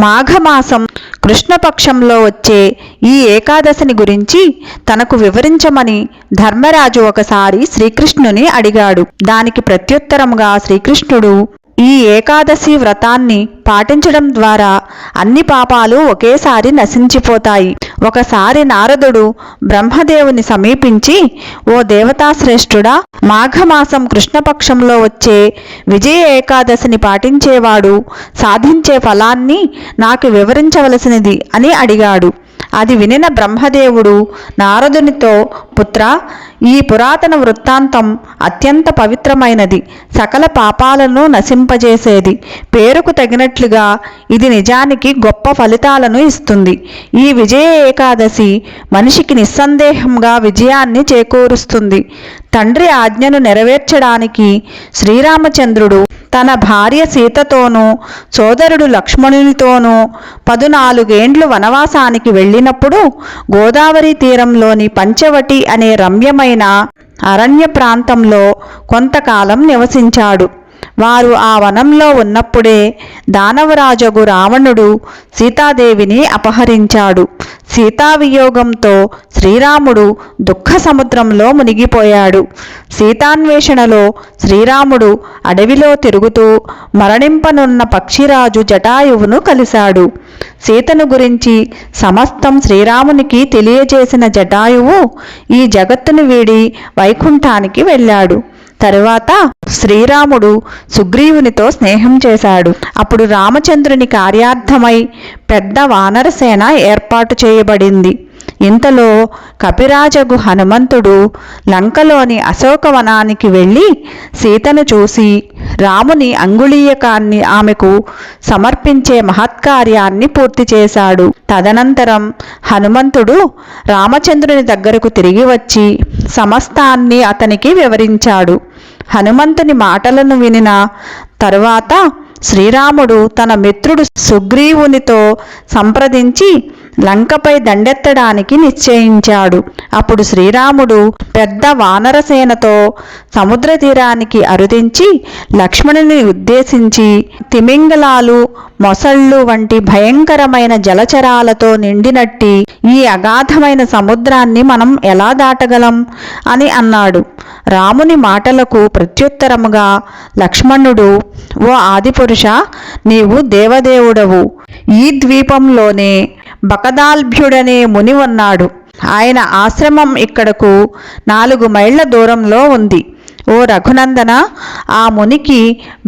మాఘమాసం కృష్ణపక్షంలో వచ్చే ఈ ఏకాదశిని గురించి తనకు వివరించమని ధర్మరాజు ఒకసారి శ్రీకృష్ణుని అడిగాడు. దానికి ప్రత్యుత్తరముగా శ్రీకృష్ణుడు, ఈ ఏకాదశి వ్రతాన్ని పాటించడం ద్వారా అన్ని పాపాలు ఒకేసారి నశించిపోతాయి. ఒకసారి నారదుడు బ్రహ్మదేవుని సమీపించి, ఓ దేవతాశ్రేష్ఠుడా, మాఘమాసం కృష్ణపక్షంలో వచ్చే విజయ ఏకాదశిని పాటించేవాడు సాధించే ఫలాన్ని నాకు వివరించవలసినది అని అడిగాడు. అది వినిన బ్రహ్మదేవుడు నారదునితో, పుత్ర, ఈ పురాతన వృత్తాంతం అత్యంత పవిత్రమైనది, సకల పాపాలను నశింపజేసేది. పేరుకు తగినట్లుగా ఇది నిజానికి గొప్ప ఫలితాలను ఇస్తుంది. ఈ విజయ ఏకాదశి మనిషికి నిస్సందేహంగా విజయాన్ని చేకూరుస్తుంది. తండ్రి ఆజ్ఞను నెరవేర్చడానికి శ్రీరామచంద్రుడు తన భార్య సీతతోనూ సోదరుడు లక్ష్మణునితోనూ 14 ఏండ్లు వనవాసానికి వెళ్ళినప్పుడు గోదావరి తీరంలోని పంచవటి అనే రమ్యమైన అరణ్య ప్రాంతంలో కొంతకాలం నివసించాడు. వారు ఆ వనంలో ఉన్నప్పుడే దానవరాజగు రావణుడు సీతాదేవిని అపహరించాడు. సీతావియోగంతో శ్రీరాముడు దుఃఖ సముద్రంలో మునిగిపోయాడు. సీతాన్వేషణలో శ్రీరాముడు అడవిలో తిరుగుతూ మరణింపనున్న పక్షిరాజు జటాయువును కలిశాడు. సీతను గురించి సమస్తం శ్రీరామునికి తెలియజేసిన జటాయువు ఈ జగత్తును వీడి వైకుంఠానికి వెళ్ళాడు. తరువాత శ్రీరాముడు సుగ్రీవునితో స్నేహం చేశాడు. అప్పుడు రామచంద్రుని కార్యార్థమై పెద్ద వానరసేన ఏర్పాటు చేయబడింది. ఇంతలో కపిరాజగు హనుమంతుడు లంకలోని అశోకవనానికి వెళ్ళి సీతను చూసి రాముని అంగుళీయకాన్ని ఆమెకు సమర్పించే మహత్కార్యాన్ని పూర్తి చేశాడు. తదనంతరం హనుమంతుడు రామచంద్రుని దగ్గరకు తిరిగి వచ్చి సమస్తాన్ని అతనికి వివరించాడు. హనుమంతుని మాటలను వినిన తరువాత శ్రీరాముడు తన మిత్రుడు సుగ్రీవునితో సంప్రదించి లంకపై దండెత్తడానికి నిశ్చయించాడు. అప్పుడు శ్రీరాముడు పెద్ద వానరసేనతో సముద్ర తీరానికి అరుదించి లక్ష్మణుని ఉద్దేశించి, తిమింగలాలు, మొసళ్ళు వంటి భయంకరమైన జలచరాలతో నిండినట్టి ఈ అగాధమైన సముద్రాన్ని మనం ఎలా దాటగలం అని అన్నాడు. రాముని మాటలకు ప్రత్యుత్తరముగా లక్ష్మణుడు, ఓ ఆదిపురుష, నీవు దేవదేవుడవు. ఈ ద్వీపంలోనే బకదాల్భ్యుడనే ముని ఉన్నాడు. ఆయన ఆశ్రమం ఇక్కడకు 4 మైళ్ళ దూరంలో ఉంది. ఓ రఘునందన, ఆ మునికి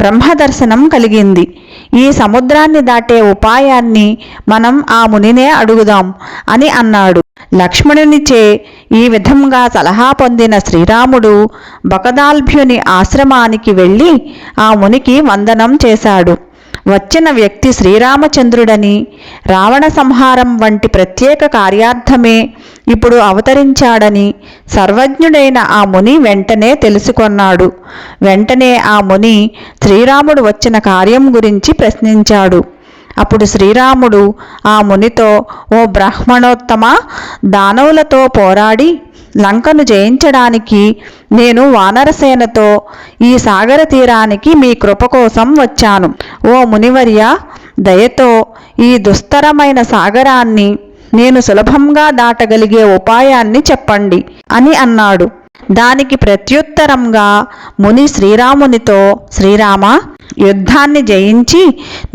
బ్రహ్మదర్శనం కలిగింది. ఈ సముద్రాన్ని దాటే ఉపాయాన్ని మనం ఆ మునినే అడుగుదాం అని అన్నాడు. లక్ష్మణునిచే ఈ విధంగా సలహా పొందిన శ్రీరాముడు బకదాల్భ్యుని ఆశ్రమానికి వెళ్ళి ఆ మునికి వందనం చేశాడు. వచ్చిన వ్యక్తి శ్రీరామచంద్రుడని, రావణ సంహారం వంటి ప్రత్యేక కార్యార్థమే ఇప్పుడు అవతరించాడని సర్వజ్ఞుడైన ఆ ముని వెంటనే తెలుసుకొన్నాడు. వెంటనే ఆ ముని శ్రీరాముడు వచ్చిన కార్యం గురించి ప్రశ్నించాడు. అప్పుడు శ్రీరాముడు ఆ మునితో, ఓ బ్రాహ్మణోత్తమ, దానవులతో పోరాడి లంకను జయించడానికి నేను వానరసేనతో ఈ సాగర తీరానికి మీ కృప కోసం వచ్చాను. ఓ మునివర్య, దయతో ఈ దుస్తరమైన సాగరాన్ని నేను సులభంగా దాటగలిగే ఉపాయాన్ని చెప్పండి అని అన్నాడు. దానికి ప్రత్యుత్తరంగా ముని శ్రీరామునితో, శ్రీరామ, యుద్ధాన్ని జయించి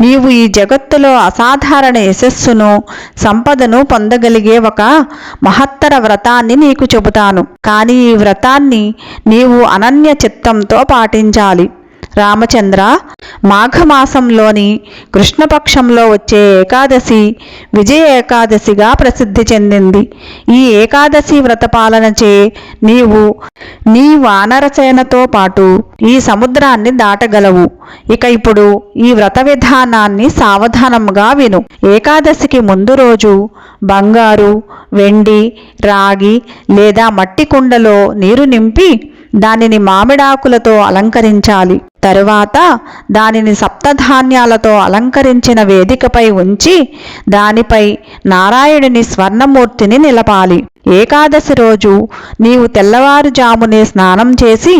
నీవు ఈ జగత్తులో అసాధారణ యశస్సును, సంపదను పొందగలిగే ఒక మహత్తర వ్రతాన్ని నీకు చెబుతాను. కానీ ఈ వ్రతాన్ని నీవు అనన్య చిత్తంతో పాటించాలి. రామచంద్ర, మాఘమాసంలోని కృష్ణపక్షంలో వచ్చే ఏకాదశి విజయ ఏకాదశిగా ప్రసిద్ధి చెందింది. ఈ ఏకాదశి వ్రతపాలనచే నీవు నీ వానరసేనతో పాటు ఈ సముద్రాన్ని దాటగలవు. ఇక ఇప్పుడు ఈ వ్రత విధానాన్ని సావధానంగా విను. ఏకాదశికి ముందు రోజు బంగారు, వెండి, రాగి లేదా మట్టి కుండలో నీరు నింపి దానిని మామిడాకులతో అలంకరించాలి. తరువాత దానిని సప్తధాన్యాలతో అలంకరించిన వేదికపై ఉంచి దానిపై నారాయణుని స్వర్ణమూర్తిని నిలపాలి. ఏకాదశి రోజు నీవు తెల్లవారుజామునే స్నానం చేసి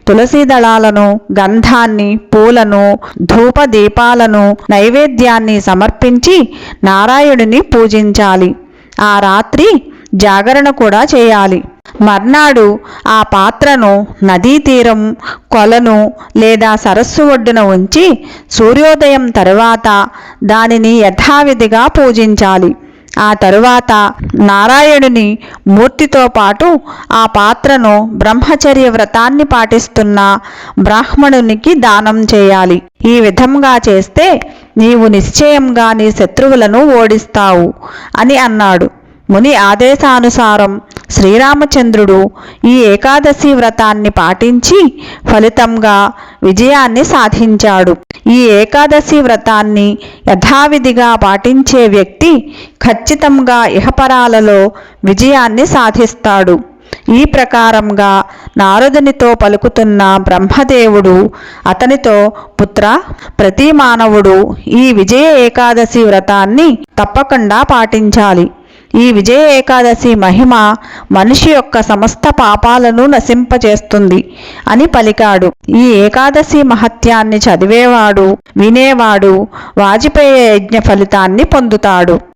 తులసి దళాలను, గంధాన్ని, పూలను, ధూపదీపాలను, నైవేద్యాన్ని సమర్పించి నారాయణుని పూజించాలి. ఆ రాత్రి జాగరణ కూడా చేయాలి. మర్నాడు ఆ పాత్రను నదీ తీరం, కొలను లేదా సరస్సు ఒడ్డున ఉంచి సూర్యోదయం తరువాత దానిని యథావిధిగా పూజించాలి. ఆ తరువాత నారాయణుని మూర్తితో పాటు ఆ పాత్రను బ్రహ్మచర్య వ్రతాన్ని పాటిస్తున్న బ్రాహ్మణునికి దానం చేయాలి. ఈ విధంగా చేస్తే నీవు నిశ్చయంగా నీ శత్రువులను ఓడిస్తావు అని అన్నాడు. ముని ఆదేశానుసారం శ్రీరామచంద్రుడు ఈ ఏకాదశి వ్రతాన్ని పాటించి ఫలితంగా విజయాన్ని సాధించాడు. ఈ ఏకాదశి వ్రతాన్ని యథావిధిగా పాటించే వ్యక్తి ఖచ్చితంగా ఇహపరాలలో విజయాన్ని సాధిస్తాడు. ఈ ప్రకారంగా నారదునితో పలుకుతున్న బ్రహ్మదేవుడు అతనితో, పుత్ర, ప్రతి మానవుడు ఈ విజయ ఏకాదశి వ్రతాన్ని తప్పకుండా పాటించాలి. ఈ విజయ ఏకాదశి మహిమ మనిషి యొక్క సమస్త పాపాలను నశింపచేస్తుంది అని పలికాడు. ఈ ఏకాదశి మహత్యాన్ని చదివేవాడు, వినేవాడు వాజపేయ యజ్ఞ ఫలితాన్ని పొందుతాడు.